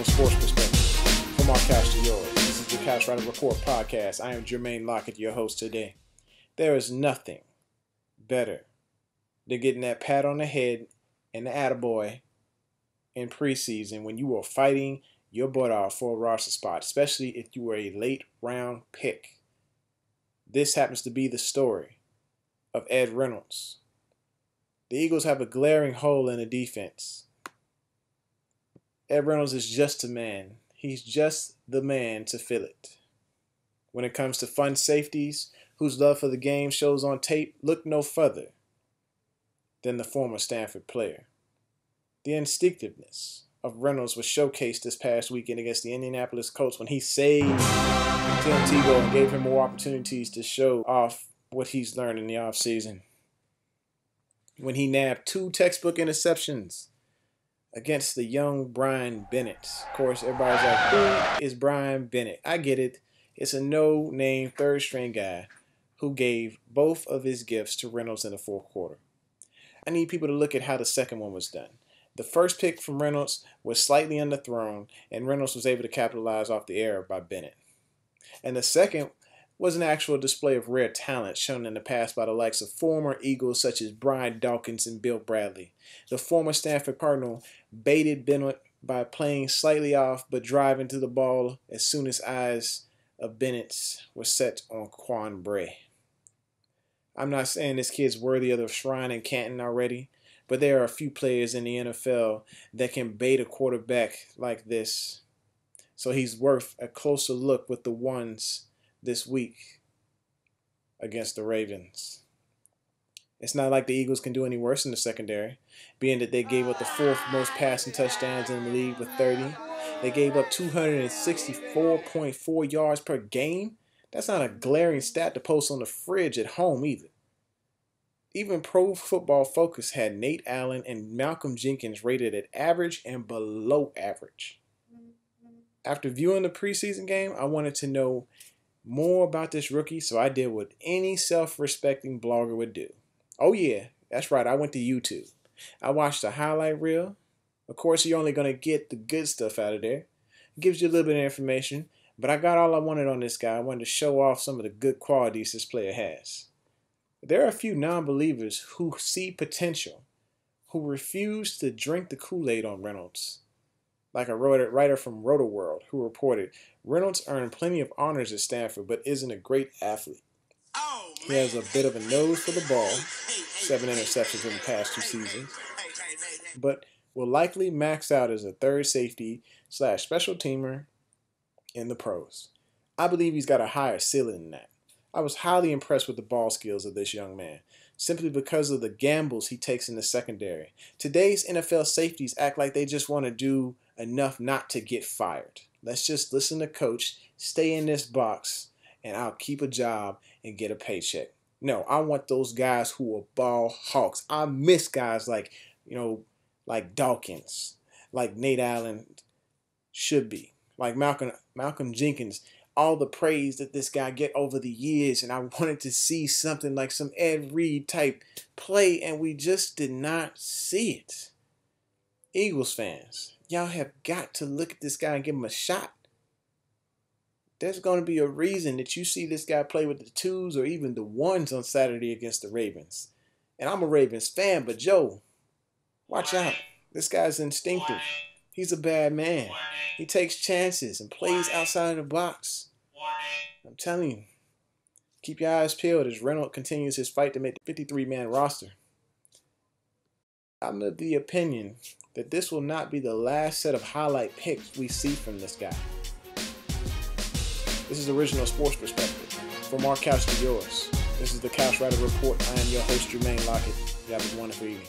sports perspective, from our couch to yours. This is the CRR Podcast. I am Jermaine Lockett, your host today. There is nothing better than getting that pat on the head and the attaboy in preseason when you are fighting your butt off for a roster spot, especially if you were a late round pick. This happens to be the story of Ed Reynolds. The Eagles have a glaring hole in the defense. Ed Reynolds is just a man. He's just the man to fill it. When it comes to fun safeties, whose love for the game shows on tape, look no further than the former Stanford player. The instinctiveness of Reynolds was showcased this past weekend against the Indianapolis Colts when he saved Tim Tebow and gave him more opportunities to show off what he's learned in the offseason. When he nabbed 2 textbook interceptions against the young Brian Bennett. Of course, everybody's like, who is Brian Bennett? I get it. It's a no-name third-string guy who gave both of his gifts to Reynolds in the fourth quarter. I need people to look at how the second one was done. The first pick from Reynolds was slightly underthrown, and Reynolds was able to capitalize off the error by Bennett. And the second was an actual display of rare talent shown in the past by the likes of former Eagles such as Brian Dawkins and Bill Bradley. The former Stanford Cardinal baited Bennett by playing slightly off but driving to the ball as soon as eyes of Bennett were set on Quan Bray. I'm not saying this kid's worthy of the shrine in Canton already, but there are a few players in the NFL that can bait a quarterback like this. So he's worth a closer look with the ones this week against the Ravens. It's not like the Eagles can do any worse in the secondary, being that they gave up the 4th most passing touchdowns in the league with 30. They gave up 264.4 yards per game. That's not a glaring stat to post on the fridge at home either. Even Pro Football Focus had Nate Allen and Malcolm Jenkins rated at average and below average. After viewing the preseason game, I wanted to know more about this rookie, so I did what any self-respecting blogger would do. Oh yeah, that's right, I went to YouTube. I watched a highlight reel. Of course, you're only going to get the good stuff out of there. It gives you a little bit of information, but I got all I wanted on this guy. I wanted to show off some of the good qualities this player has. There are a few non-believers who see potential, who refuse to drink the Kool-Aid on Reynolds. Like a writer from Roto-World who reported, Reynolds earned plenty of honors at Stanford, but isn't a great athlete. He has a bit of a nose for the ball, 7 interceptions in the past 2 seasons, but will likely max out as a third safety / special teamer in the pros. I believe he's got a higher ceiling than that. I was highly impressed with the ball skills of this young man, simply because of the gambles he takes in the secondary. Today's NFL safeties act like they just want to do enough not to get fired. Let's just listen to coach, stay in this box, and I'll keep a job and get a paycheck. No, I want those guys who are ball hawks. I miss guys like Dawkins, like Nate Allen should be, like Malcolm Jenkins. All the praise that this guy get over the years, and I wanted to see something like some Ed Reed type play, and we just did not see it. Eagles fans, y'all have got to look at this guy and give him a shot. There's going to be a reason that you see this guy play with the 2s or even the 1s on Saturday against the Ravens. And I'm a Ravens fan, but Joe, watch out. This guy's instinctive. He's a bad man. He takes chances and plays outside of the box. I'm telling you, keep your eyes peeled as Reynolds continues his fight to make the 53-man roster. I'm of the opinion that this will not be the last set of highlight picks we see from this guy. This is Original Sports Perspective. From our couch to yours, this is the CRR Report. I am your host, Jermaine Lockett. You have a wonderful evening.